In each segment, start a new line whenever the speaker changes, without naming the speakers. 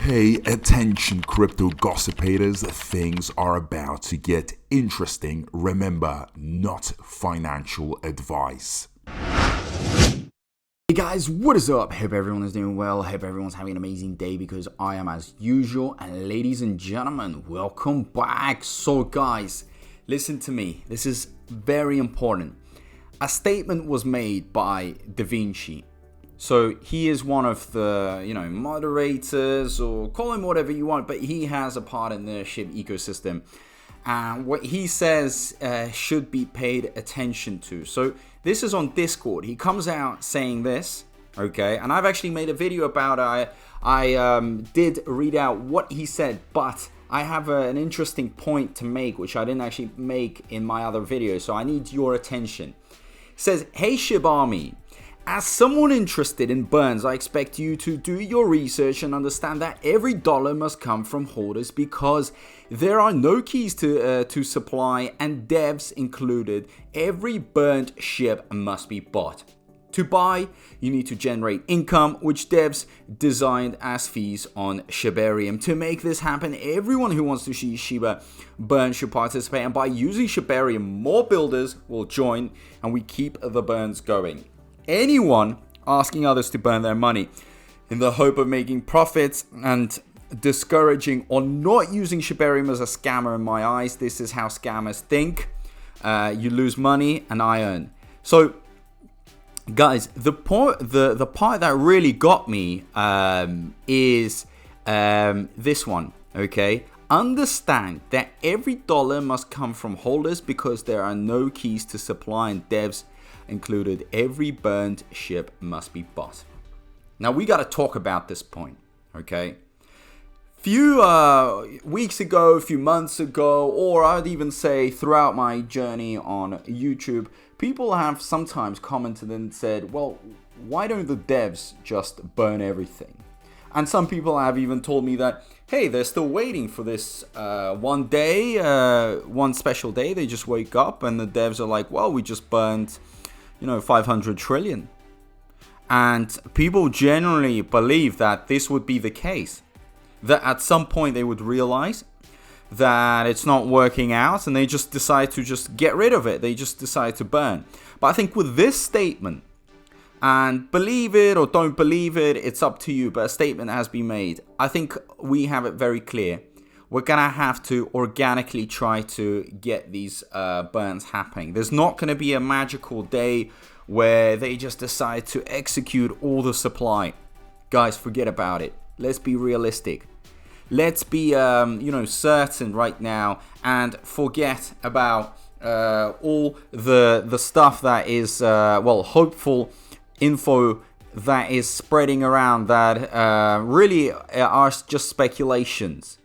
Pay attention, crypto gossipators. Things are about to get interesting. Remember, not financial advice.
Hey guys, what is up? Hope everyone is doing well. Hope everyone's having an amazing day because I am as usual. And ladies and gentlemen, welcome back. So guys, listen to me. This is very important. A statement was made by Da Vinci. So he is one of the, moderators, or call him whatever you want, but he has a part in the SHIB ecosystem. And what he says should be paid attention to. So this is on Discord. He comes out saying this, okay? And I've actually made a video about it. I did read out what he said, but I have an interesting point to make, which I didn't actually make in my other video. So I need your attention. It says, "Hey SHIB Army. As someone interested in burns, I expect you to do your research and understand that every dollar must come from holders because there are no keys to supply and devs included. Every burnt SHIB must be bought. To buy, you need to generate income, which devs designed as fees on SHIBARIUM. To make this happen, everyone who wants to see Shiba burn should participate, and by using SHIBARIUM, more builders will join and we keep the burns going. Anyone asking others to burn their money in the hope of making profits and discouraging or not using SHIBARIUM as a scammer in my eyes. This is how scammers think. You lose money and I earn." So guys, the part that really got me is this one, okay? Understand that every dollar must come from holders because there are no keys to supply and devs included. Every burned SHIB must be bought. Now we got to talk about this point, okay? Few weeks ago, a few months ago, or I'd even say throughout my journey on YouTube, people have sometimes commented and said, well, why don't the devs just burn everything? And some people have even told me that, hey, they're still waiting for this one special day. They just wake up and the devs are like, well, we just burned 500 trillion. And people generally believe that this would be the case, that at some point they would realize that it's not working out and they just decide to just get rid of it. They just decide to burn. But I think with this statement, and believe it or don't believe it, it's up to you, but a statement has been made. I think we have it very clear. We're gonna have to organically try to get these burns happening. There's not gonna be a magical day where they just decide to execute all the supply. Guys, forget about it. Let's be realistic. Let's be certain right now and forget about all the stuff that is hopeful info that is spreading around that really are just speculations.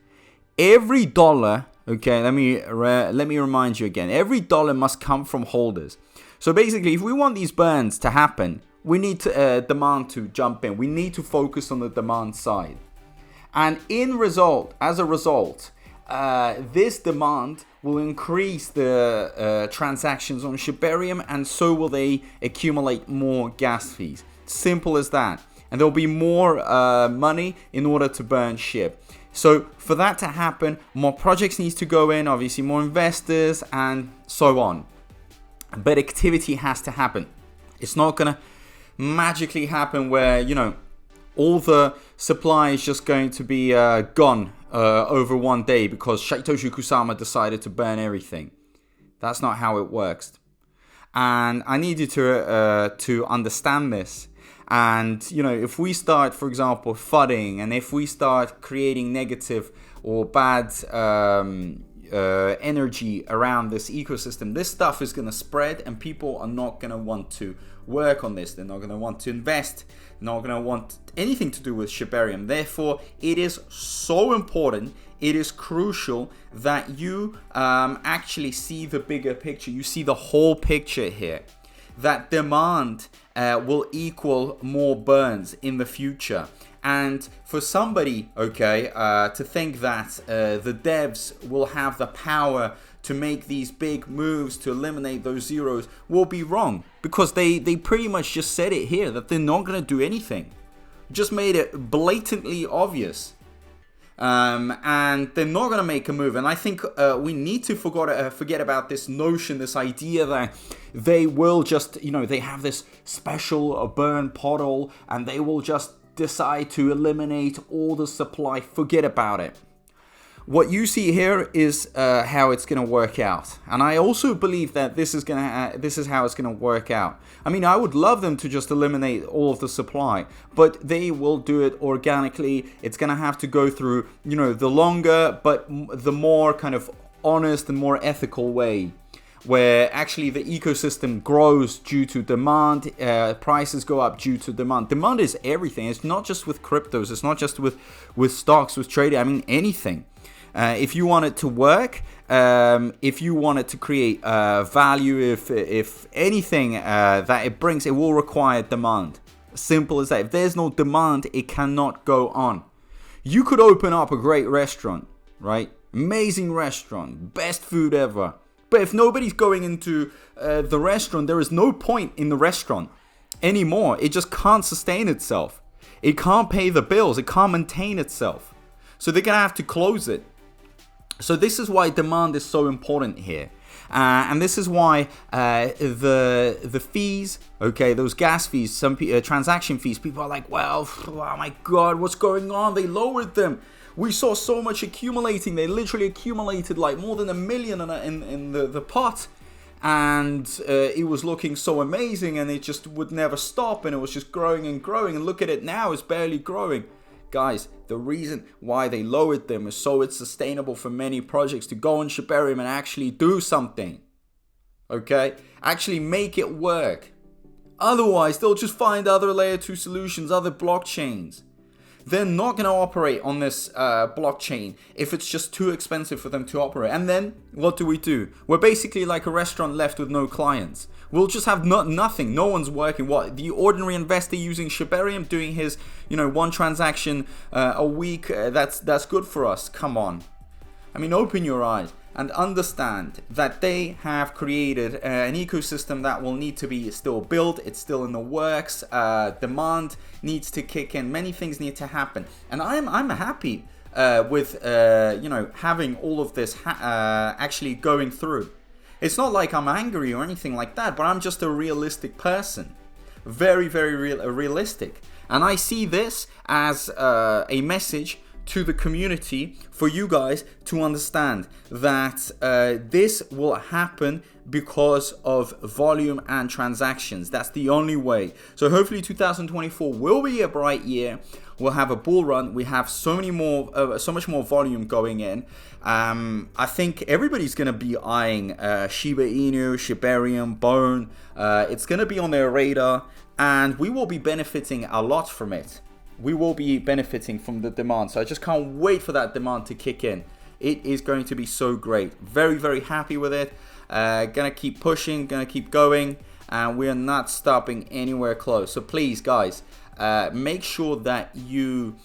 Every dollar, okay, let me remind you again, every dollar must come from holders. So basically, if we want these burns to happen, we need to demand to jump in. We need to focus on the demand side. And as a result, this demand will increase the transactions on SHIBARIUM, and so will they accumulate more gas fees. Simple as that. And there'll be more money in order to burn SHIB. So for that to happen, more projects needs to go in, obviously more investors and so on. But activity has to happen. It's not going to magically happen where, all the supply is just going to be gone over one day because Satoshi Kusama decided to burn everything. That's not how it works. And I need you to understand this. And, if we start, for example, FUDing, and if we start creating negative or bad energy around this ecosystem, this stuff is going to spread and people are not going to want to work on this. They're not going to want to invest. They're not going to want anything to do with SHIBARIUM. Therefore, it is so important. It is crucial that you actually see the bigger picture. You see the whole picture here. That demand will equal more burns in the future. And for somebody, to think that the devs will have the power to make these big moves to eliminate those zeros will be wrong. Because they pretty much just said it here, that they're not going to do anything. Just made it blatantly obvious. And they're not going to make a move. And I think we need to forget about this notion, this idea that they will just, they have this special burn portal and they will just decide to eliminate all the supply. Forget about it. What you see here is how it's going to work out, and I also believe that this is how it's going to work out. I mean, I would love them to just eliminate all of the supply, but they will do it organically. It's going to have to go through, the longer but the more kind of honest and more ethical way, where actually the ecosystem grows due to demand, prices go up due to demand. Demand is everything. It's not just with cryptos. It's not just with stocks, with trading. I mean, anything. If you want it to work, if you want it to create value, if anything that it brings, it will require demand. Simple as that. If there's no demand, it cannot go on. You could open up a great restaurant, right? Amazing restaurant, best food ever. But if nobody's going into the restaurant, there is no point in the restaurant anymore. It just can't sustain itself. It can't pay the bills. It can't maintain itself. So they're going to have to close it. So this is why demand is so important here. And this is why the fees, okay, those gas fees, some transaction fees, people are like, well, oh my God, what's going on? They lowered them. We saw so much accumulating. They literally accumulated like more than 1 million in the pot. And it was looking so amazing and it just would never stop. And it was just growing and growing. And look at it now, it's barely growing. Guys, the reason why they lowered them is so it's sustainable for many projects to go on SHIBARIUM and actually do something. Okay? Actually make it work. Otherwise, they'll just find other layer 2 solutions, other blockchains. They're not going to operate on this blockchain if it's just too expensive for them to operate. And then, what do? We're basically like a restaurant left with no clients. We'll just have nothing. No one's working. What? The ordinary investor using SHIBARIUM, doing his, one transaction a week, that's good for us. Come on. I mean, open your eyes and understand that they have created an ecosystem that will need to be still built. It's still in the works. Demand needs to kick in. Many things need to happen. And I'm happy with, having all of this actually going through. It's not like I'm angry or anything like that, but I'm just a realistic person. Very, very realistic. And I see this as a message to the community for you guys to understand that this will happen because of volume and transactions. That's the only way. So hopefully 2024 will be a bright year. We'll have a bull run. We have so much more volume going in. I think everybody's going to be eyeing Shiba Inu, SHIBARIUM, Bone. It's going to be on their radar, and we will be benefiting a lot from it. We will be benefiting from the demand. So I just can't wait for that demand to kick in. It is going to be so great. Very, very happy with it. Gonna keep pushing, gonna keep going, and we are not stopping anywhere close. So please, guys, make sure that you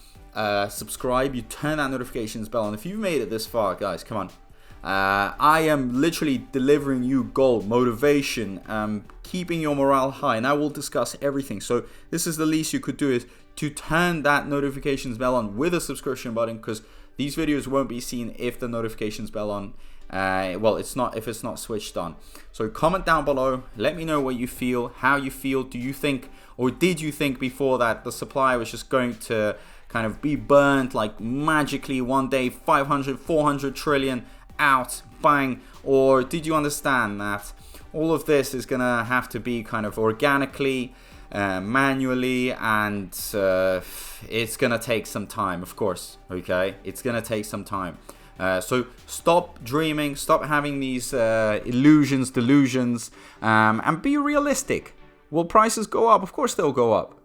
subscribe, you turn that notifications bell on. If you've made it this far, guys, come on. I am literally delivering you gold, motivation, keeping your morale high, and I will discuss everything. So this is the least you could do, is to turn that notifications bell on with a subscription button, because these videos won't be seen if the notifications bell on. It's not if it's not switched on. So comment down below, let me know what you feel, how you feel. Do you think, or did you think before that the supply was just going to kind of be burnt like magically one day, 500, 400 trillion out, bang? Or did you understand that all of this is gonna have to be kind of organically, manually, and it's gonna take some time, of course, okay? It's gonna take some time. So stop dreaming, stop having these illusions, delusions, and be realistic. Will prices go up? Of course they'll go up.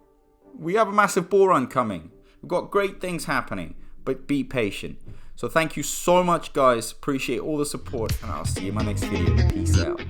We have a massive bull run coming. We've got great things happening, but be patient. So thank you so much, guys. Appreciate all the support, and I'll see you in my next video. Peace out.